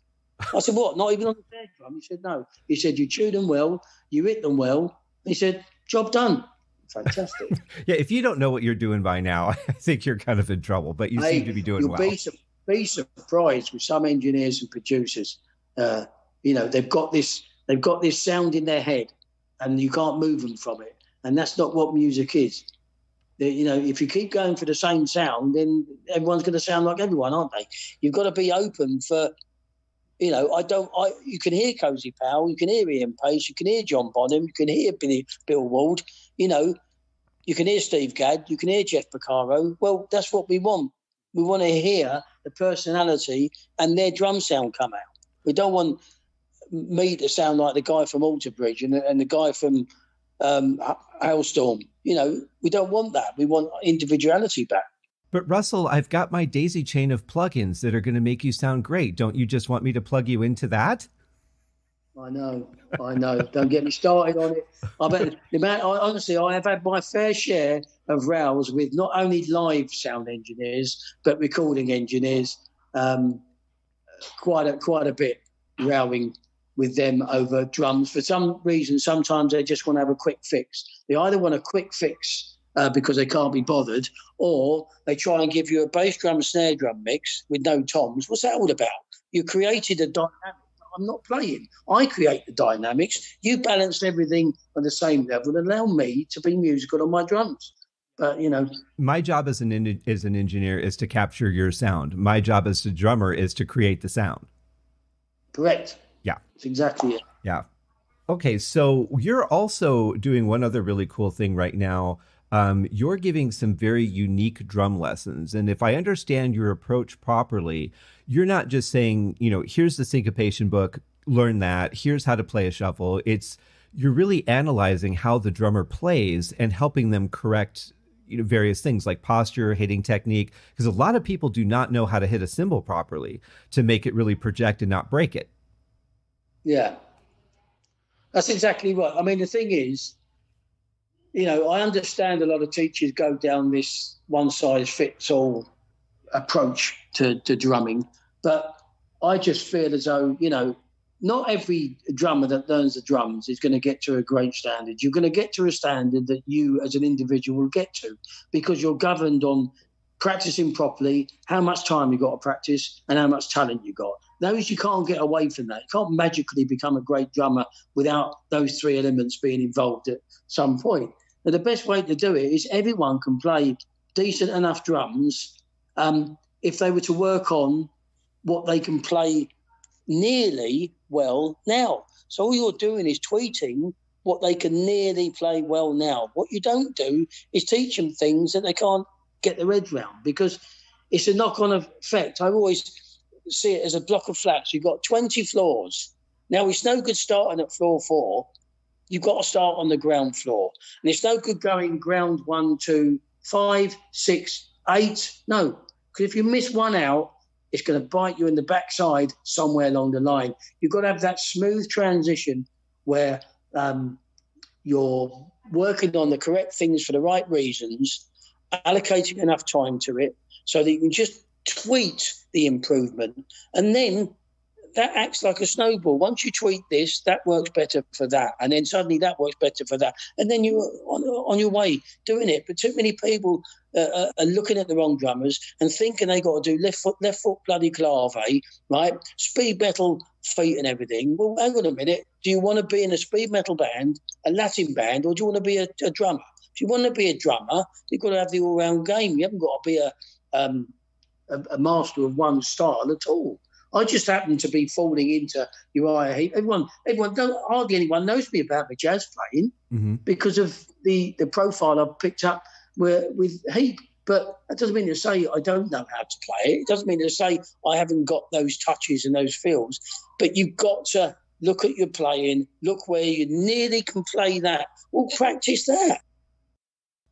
I said, "What? Not even on the snare drum?" He said, "No." He said, "You tune them well, you hit them well." He said, "Job done." Fantastic. Yeah, if you don't know what you're doing by now, I think you're kind of in trouble. But you seem to be doing well. Be surprised with some engineers and producers. They've got this sound in their head, and you can't move them from it. And that's not what music is. If you keep going for the same sound, then everyone's going to sound like everyone, aren't they? You've got to be open for. You can hear Cozy Powell, you can hear Ian Paiste, you can hear John Bonham, you can hear Bill Ward, you can hear Steve Gadd, you can hear Jeff Porcaro. Well, that's what we want. We want to hear the personality and their drum sound come out. We don't want me to sound like the guy from Alter Bridge and the guy from Hailstorm. We don't want that. We want individuality back. But Russell, I've got my daisy chain of plugins that are going to make you sound great. Don't you just want me to plug you into that? I know. Don't get me started on it. Honestly, I have had my fair share of rows with not only live sound engineers, but recording engineers. quite a bit rowing with them over drums. For some reason, sometimes they just want to have a quick fix. They either want a quick fix because they can't be bothered, or they try and give you a bass drum, snare drum mix with no toms. What's that all about? You created a dynamic that I'm not playing. I create the dynamics. You balance everything on the same level and allow me to be musical on my drums. But, you know, my job as an engineer is to capture your sound. My job as a drummer is to create the sound. Correct. Yeah. That's exactly it. Yeah. Okay. So you're also doing one other really cool thing right now. You're giving some very unique drum lessons. And if I understand your approach properly, you're not just saying, you know, here's the syncopation book, learn that, here's how to play a shuffle. You're really analyzing how the drummer plays and helping them correct, you know, various things like posture, hitting technique, because a lot of people do not know how to hit a cymbal properly to make it really project and not break it. Yeah, that's exactly right. I mean, the thing is, you know, I understand a lot of teachers go down this one-size-fits-all approach to drumming, but I just feel as though, you know, not every drummer that learns the drums is going to get to a great standard. You're going to get to a standard that you as an individual will get to, because you're governed on practicing properly, how much time you got to practice, and how much talent you got. Those, you can't get away from that. You can't magically become a great drummer without those three elements being involved at some point. Now, the best way to do it is everyone can play decent enough drums if they were to work on what they can play nearly well now. So all you're doing is tweeting what they can nearly play well now. What you don't do is teach them things that they can't get their head round, because it's a knock-on effect. I always see it as a block of flats. You've got 20 floors. Now, it's no good starting at floor 4. You've got to start on the ground floor. And it's no good going ground 1, 2, 5, 6, 8. No, because if you miss one out, it's going to bite you in the backside somewhere along the line. You've got to have that smooth transition where you're working on the correct things for the right reasons, allocating enough time to it so that you can just tweet the improvement. And then that acts like a snowball. Once you tweet this, that works better for that. And then suddenly that works better for that. And then you're on your way doing it. But too many people are looking at the wrong drummers and thinking they got to do left foot bloody clave, right? Speed metal feet and everything. Well, hang on a minute. Do you want to be in a speed metal band, a Latin band, or do you want to be a drummer? If you want to be a drummer, you've got to have the all-round game. You haven't got to be a master of one style at all. I just happen to be falling into Uriah Heep. Hardly anyone knows me about my jazz playing because of the profile I've picked up with Heep. But that doesn't mean to say I don't know how to play it. It doesn't mean to say I haven't got those touches and those feels. But you've got to look at your playing, look where you nearly can play that. Well, practice that.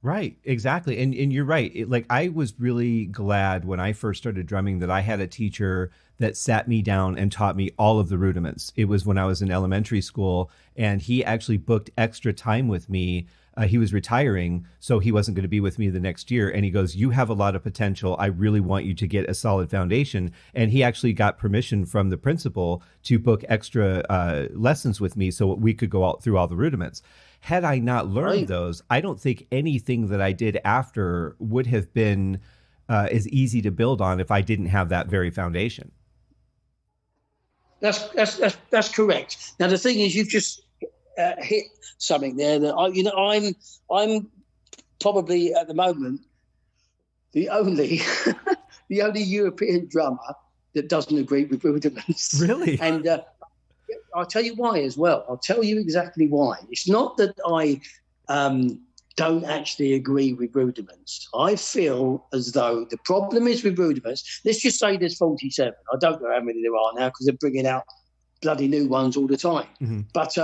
Right, exactly. And you're right. Like, I was really glad when I first started drumming that I had a teacher that sat me down and taught me all of the rudiments. It was when I was in elementary school, and he actually booked extra time with me. He was retiring, so he wasn't going to be with me the next year. And he goes, "You have a lot of potential. I really want you to get a solid foundation." And he actually got permission from the principal to book extra lessons with me so we could go out through all the rudiments. Had I not learned those, I don't think anything that I did after would have been as easy to build on if I didn't have that very foundation. That's correct. Now, the thing is, you've just hit something there that I'm probably at the moment the only the only European drummer that doesn't agree with rudiments. Really? And I'll tell you why as well. I'll tell you exactly why. It's not that I don't actually agree with rudiments. I feel as though the problem is with rudiments. Let's just say there's 47. I don't know how many there are now because they're bringing out bloody new ones all the time. Mm-hmm. But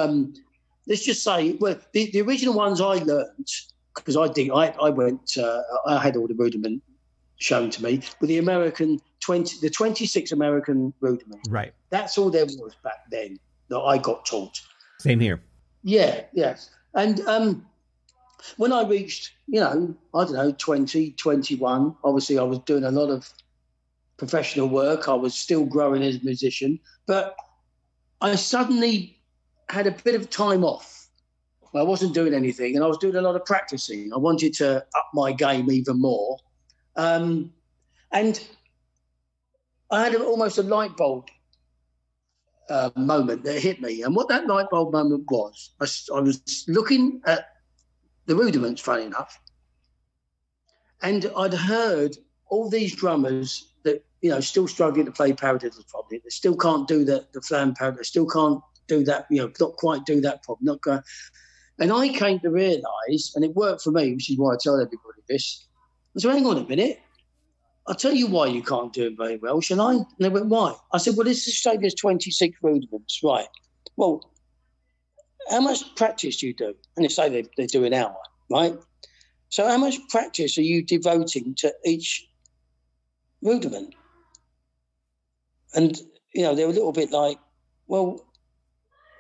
let's just say, well, the original ones I learned, because I had all the rudiment shown to me, with the American 26 American rudiment. Right. That's all there was back then that I got taught. Same here. Yeah, yes. And when I reached, 20, 21, obviously I was doing a lot of professional work. I was still growing as a musician, but I suddenly had a bit of time off. I wasn't doing anything, and I was doing a lot of practicing. I wanted to up my game even more. And I had almost a light bulb moment that hit me. And what that light bulb moment was, I was looking at the rudiments, funny enough, and I'd heard all these drummers that, still struggling to play paradiddles properly. They still can't do the flam paradiddle. They still can't do that, not quite do that properly. And I came to realise, and it worked for me, which is why I tell everybody this. I said, hang on a minute. I'll tell you why you can't do it very well, shall I? And they went, why? I said, well, let's just say there's 26 rudiments, right? Well, how much practice do you do? And they say they do an hour, right? So how much practice are you devoting to each rudiment? And, they were a little bit like, well,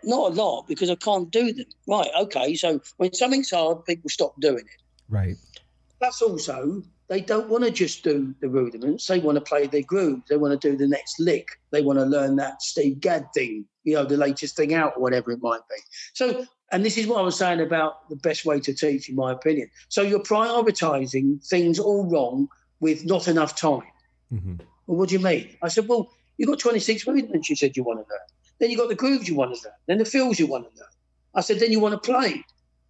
not a lot, because I can't do them. Right, okay, so when something's hard, people stop doing it. Right. That's also, they don't want to just do the rudiments. They want to play their grooves. They want to do the next lick. They want to learn that Steve Gadd thing, the latest thing out, or whatever it might be. So, and this is what I was saying about the best way to teach, in my opinion. So you're prioritising things all wrong with not enough time. Mm-hmm. Well, what do you mean? I said, well, you've got 26 rudiments you said you want to learn. Then you've got the grooves you want to learn. Then the fills you want to learn. I said, then you want to play.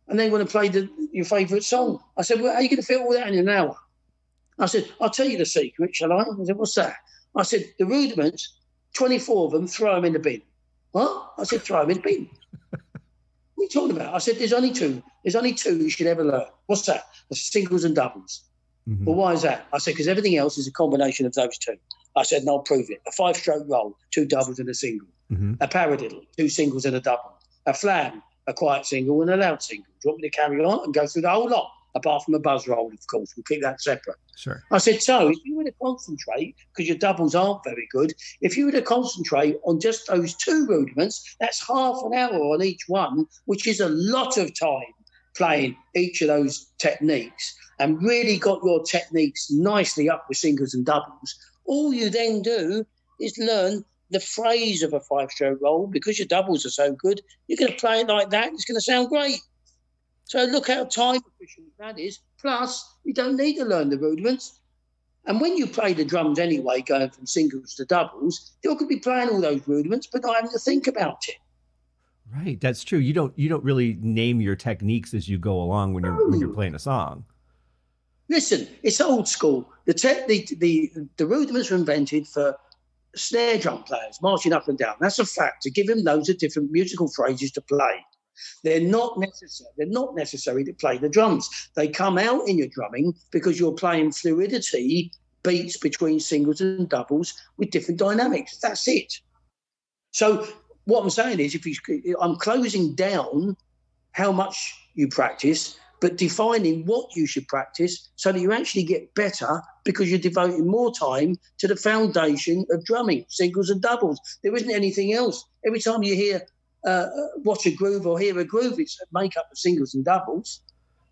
And then you want to play your favourite song. I said, well, how are you going to fit all that in an hour? I said, I'll tell you the secret, shall I? I said, what's that? I said, the rudiments, 24 of them, throw them in the bin. What? I said, throw them in the bin. What are you talking about? I said, there's only two. There's only two you should ever learn. What's that? The singles and doubles. Mm-hmm. Well, why is that? I said, because everything else is a combination of those two. I said, and I'll prove it. A 5-stroke roll, 2 doubles and a single. Mm-hmm. A paradiddle, 2 singles and a double. A flam, a quiet single and a loud single. Do you want me to carry on and go through the whole lot? Apart from a buzz roll, of course. We'll keep that separate. Sure. I said, so if you were to concentrate, because your doubles aren't very good, if you were to concentrate on just those 2 rudiments, that's half an hour on each one, which is a lot of time playing each of those techniques, and really got your techniques nicely up with singles and doubles. All you then do is learn the phrase of a 5-stroke roll. Because your doubles are so good, you're going to play it like that. It's going to sound great. So look how time efficient that is. Plus, you don't need to learn the rudiments. And when you play the drums anyway, going from singles to doubles, you could be playing all those rudiments, but not having to think about it. Right, that's true. You don't really name your techniques as you go along when you're playing a song. Listen, it's old school. The rudiments were invented for snare drum players marching up and down. That's a fact. To give them loads of different musical phrases to play. They're not necessary to play the drums. They come out in your drumming because you're playing fluidity, beats between singles and doubles with different dynamics. That's it. So what I'm saying is, I'm closing down how much you practice, but defining what you should practice so that you actually get better, because you're devoting more time to the foundation of drumming, singles and doubles. There isn't anything else. Every time you hear watch a groove or hear a groove, it's a makeup of singles and doubles.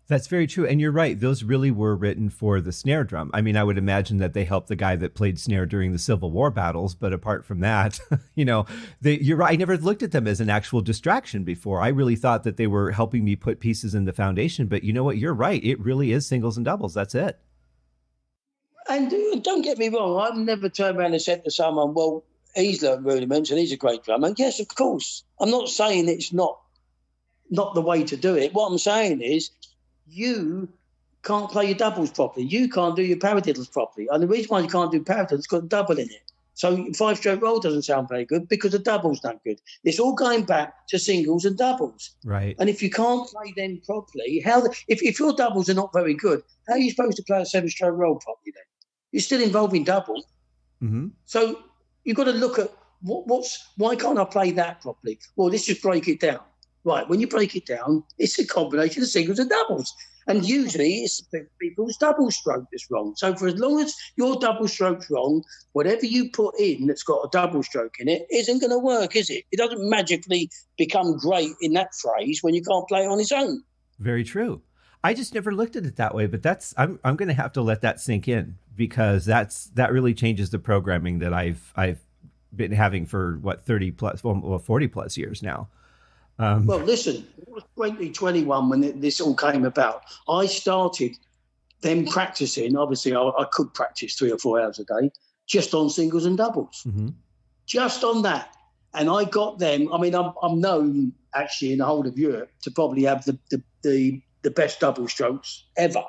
That's very true. And you're right. Those really were written for the snare drum. I mean, I would imagine that they helped the guy that played snare during the Civil War battles. But apart from that, you're right. I never looked at them as an actual distraction before. I really thought that they were helping me put pieces in the foundation. But you know what? You're right. It really is singles and doubles. That's it. And don't get me wrong. I've never turned around and said to someone, well, he's learned rudiments and he's a great drummer. Yes, of course. I'm not saying it's not the way to do it. What I'm saying is you can't play your doubles properly. You can't do your paradiddles properly. And the reason why you can't do paradiddles, it's got a double in it. So 5-stroke roll doesn't sound very good because the double's not good. It's all going back to singles and doubles. Right. And if you can't play them properly, if your doubles are not very good, how are you supposed to play a 7-stroke roll properly then? You're still involving double. Mm-hmm. So you've got to look at why can't I play that properly? Well, let's just break it down. Right, when you break it down, it's a combination of singles and doubles. And usually it's people's double stroke that's wrong. So for as long as your double stroke's wrong, whatever you put in that's got a double stroke in it isn't going to work, is it? It doesn't magically become great in that phrase when you can't play it on its own. Very true. I just never looked at it that way, but I'm going to have to let that sink in, because that really changes the programming that I've been having for 30 plus, 40 plus years now. Well, listen, it was 2021 when this all came about. I started them practicing. Obviously, I could practice 3 or 4 hours a day just on singles and doubles, just on that. And I got them. I mean, I'm known actually in the whole of Europe to probably have the best double strokes ever,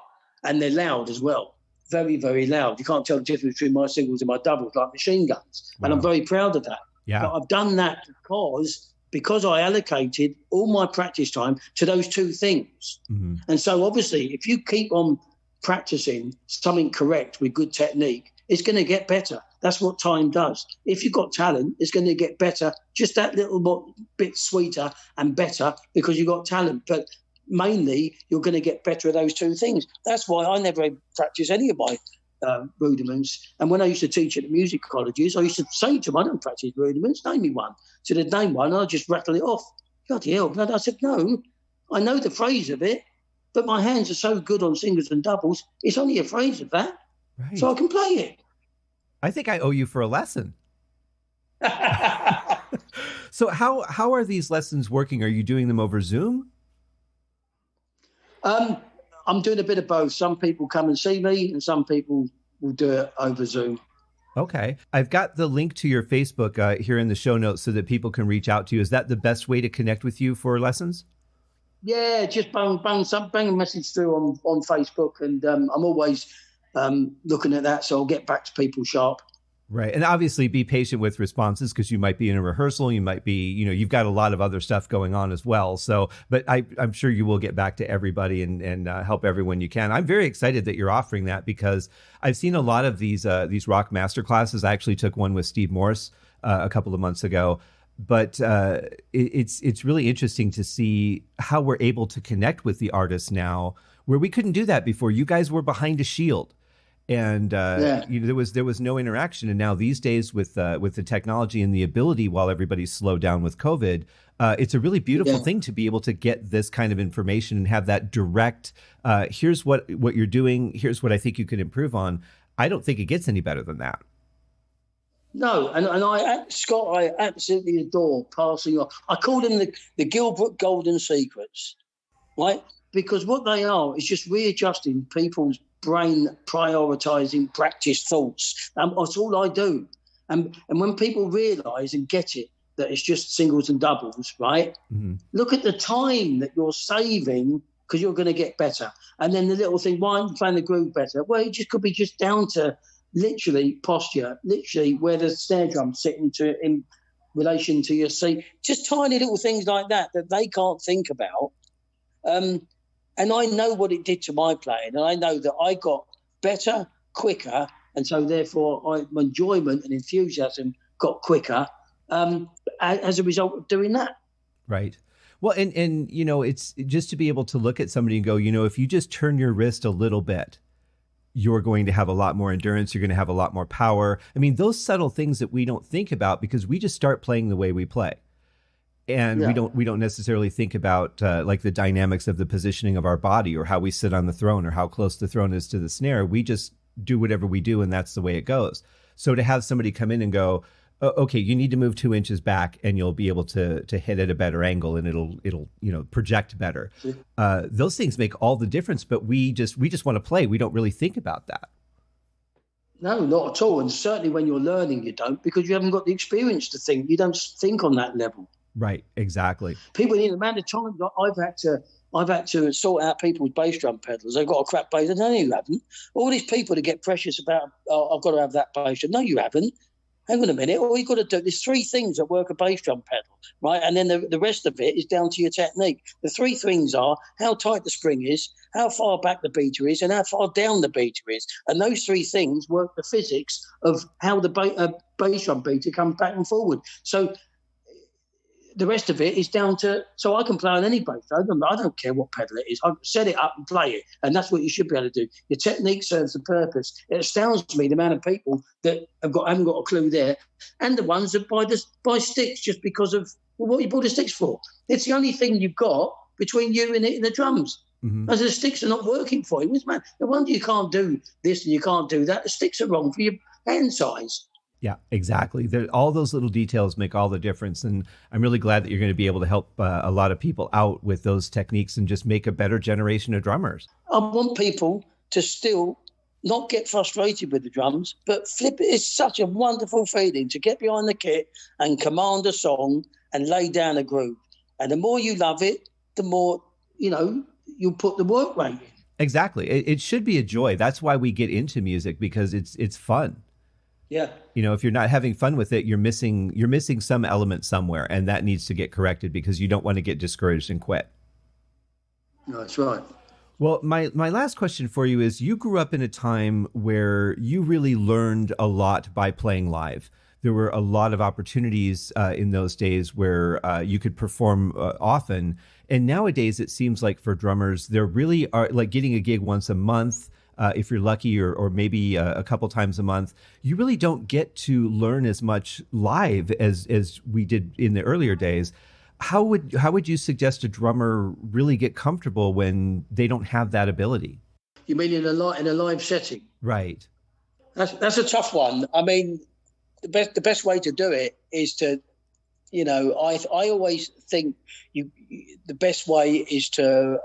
and they're loud as well, very, very loud. You can't tell the difference between my singles and my doubles like machine guns, and I'm very proud of that. Yeah. But I've done that because I allocated all my practice time to those two things. And so obviously, if you keep on practicing something correct with good technique, it's going to get better. That's what time does. If you've got talent, it's going to get better, just that little bit sweeter and better because you've got talent. But mainly, you're going to get better at those two things. That's why I never practice any of my rudiments. And when I used to teach at the music colleges, I used to say to them, I don't practice rudiments, name me one. So they'd name one, and I'd just rattle it off. Bloody hell. And I said, no, I know the phrase of it, but my hands are so good on singles and doubles, it's only a phrase of that. Right. So I can play it. I think I owe you for a lesson. So how are these lessons working? Are you doing them over Zoom? I'm doing a bit of both. Some people come and see me, and some people will do it over Zoom. Okay. I've got the link to your Facebook here in the show notes so that people can reach out to you. Is that the best way to connect with you for lessons? Yeah, just bang a message through on Facebook, and I'm always looking at that, so I'll get back to people sharp. Right. And obviously be patient with responses, because you might be in a rehearsal, you might be, you've got a lot of other stuff going on as well. So, but I'm sure you will get back to everybody and help everyone you can. I'm very excited that you're offering that, because I've seen a lot of these rock master classes. I actually took one with Steve Morse a couple of months ago. But it's really interesting to see how we're able to connect with the artists now, where we couldn't do that before. You guys were behind a shield. And there was no interaction. And now these days with the technology and the ability, while everybody's slowed down with COVID, it's a really beautiful thing to be able to get this kind of information and have that direct, here's what you're doing, here's what I think you could improve on. I don't think it gets any better than that. No, and Scott, I absolutely adore passing on. I call them the Gilbrook Golden Secrets, right? Because what they are is just readjusting people's brain, prioritizing practice thoughts. That's all I do. And when people realize and get it, that it's just singles and doubles, right? Look at the time that you're saving, because you're going to get better. And then the little thing, why aren't you playing the groove better? Well, it just could be just down to literally posture, literally where the snare drum's sitting in relation to your seat. Just tiny little things like that they can't think about. And I know what it did to my playing, and I know that I got better, quicker, and so therefore my enjoyment and enthusiasm got quicker as a result of doing that. Right. Well, and it's just to be able to look at somebody and go, if you just turn your wrist a little bit, you're going to have a lot more endurance. You're going to have a lot more power. I mean, those subtle things that we don't think about because we just start playing the way we play. And we don't necessarily think about like the dynamics of the positioning of our body or how we sit on the throne or how close the throne is to the snare. We just do whatever we do, and that's the way it goes. So to have somebody come in and go, okay, you need to move 2 inches back, and you'll be able to hit at a better angle, and it'll project better. Those things make all the difference. But we just want to play. We don't really think about that. No, not at all. And certainly when you're learning, you don't, because you haven't got the experience to think. You don't think on that level. Right, exactly. People need the amount of time I've had to sort out people's bass drum pedals. They've got a crap bass. No, you haven't. All these people that get precious about, I've got to have that bass drum. No, you haven't. Hang on a minute. All you've got to do, there's 3 things that work a bass drum pedal, right? And then the rest of it is down to your technique. The 3 things are how tight the spring is, how far back the beater is, and how far down the beater is. And those 3 things work the physics of how the bass drum beater comes back and forward. So the rest of it is down to, so I can play on any bass. I don't care what pedal it is. I set it up and play it, and that's what you should be able to do. Your technique serves the purpose. It astounds me the amount of people that haven't got a clue there, and the ones that buy sticks just because of what you bought the sticks for. It's the only thing you've got between you and the drums. Mm-hmm. As the sticks are not working for you. Man, no wonder you can't do this and you can't do that. The sticks are wrong for your hand size. Yeah, exactly. All those little details make all the difference. And I'm really glad that you're going to be able to help a lot of people out with those techniques and just make a better generation of drummers. I want people to still not get frustrated with the drums, but flip it. It's such a wonderful feeling to get behind the kit and command a song and lay down a groove. And the more you love it, the more, you'll put the work rate in. Exactly. It should be a joy. That's why we get into music, because it's fun. Yeah. If you're not having fun with it, you're missing some element somewhere, and that needs to get corrected because you don't want to get discouraged and quit. No, that's right. Well, my last question for you is, you grew up in a time where you really learned a lot by playing live. There were a lot of opportunities in those days where you could perform often. And nowadays, it seems like for drummers, there really are, like, getting a gig once a month, if you're lucky, or maybe a couple times a month. You really don't get to learn as much live as we did in the earlier days. How would you suggest a drummer really get comfortable when they don't have that ability? You mean in a live setting? Right. That's a tough one. I mean, the best way to do it is to, I always think the best way is to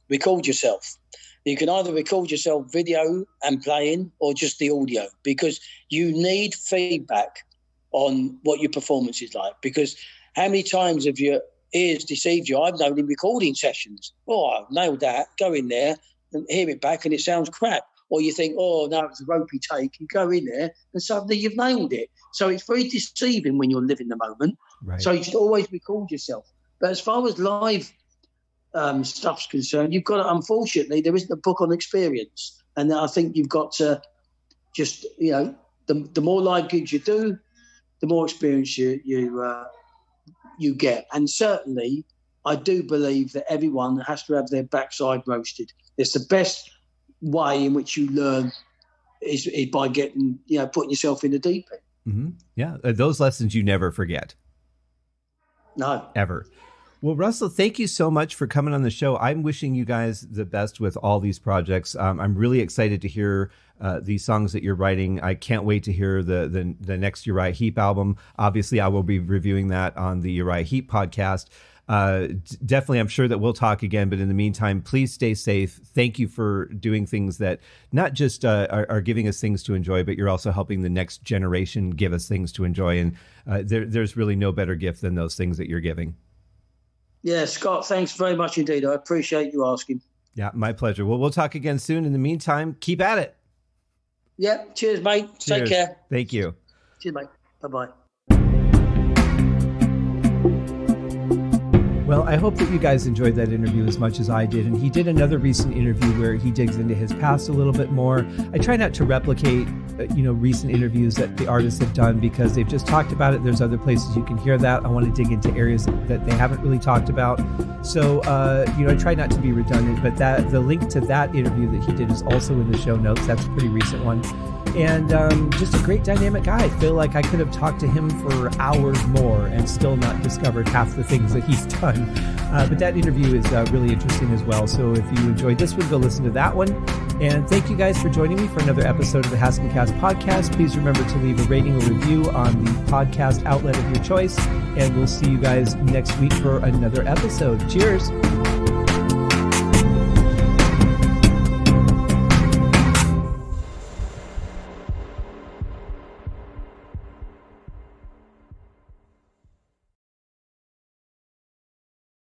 record yourself. You can either record yourself video and playing, or just the audio, because you need feedback on what your performance is like. Because how many times have your ears deceived you? I've known in recording sessions, I nailed that, go in there and hear it back and it sounds crap. Or you think, no, it's a ropey take. You go in there and suddenly you've nailed it. So it's very deceiving when you're living the moment. Right. So you should always record yourself. But as far as live stuff's concerned, you've got to, unfortunately, there isn't a book on experience. And I think you've got to just, the more live gigs you do, the more experience you get. And certainly, I do believe that everyone has to have their backside roasted. It's the best way in which you learn is by getting, putting yourself in the deep end. Mm-hmm. Yeah, those lessons you never forget. No. Ever. Well, Russell, thank you so much for coming on the show. I'm wishing you guys the best with all these projects. I'm really excited to hear these songs that you're writing. I can't wait to hear the next Uriah Heep album. Obviously, I will be reviewing that on the Uriah Heep podcast. Definitely, I'm sure that we'll talk again. But in the meantime, please stay safe. Thank you for doing things that not just are giving us things to enjoy, but you're also helping the next generation give us things to enjoy. And there's really no better gift than those things that you're giving. Yeah, Scott, thanks very much indeed. I appreciate you asking. Yeah, my pleasure. Well, we'll talk again soon. In the meantime, keep at it. Yeah, cheers, mate. Cheers. Take care. Thank you. Cheers, mate. Bye-bye. Well, I hope that you guys enjoyed that interview as much as I did. And he did another recent interview where he digs into his past a little bit more. I try not to replicate, recent interviews that the artists have done because they've just talked about it. There's other places you can hear that. I want to dig into areas that they haven't really talked about. So, I try not to be redundant, but the link to that interview that he did is also in the show notes. That's a pretty recent one. And just a great dynamic guy. I feel like I could have talked to him for hours more and still not discovered half the things that he's done. But that interview is really interesting as well. So if you enjoyed this one, go listen to that one. And thank you guys for joining me for another episode of the HaskinCast podcast. Please remember to leave a rating or review on the podcast outlet of your choice. And we'll see you guys next week for another episode. Cheers.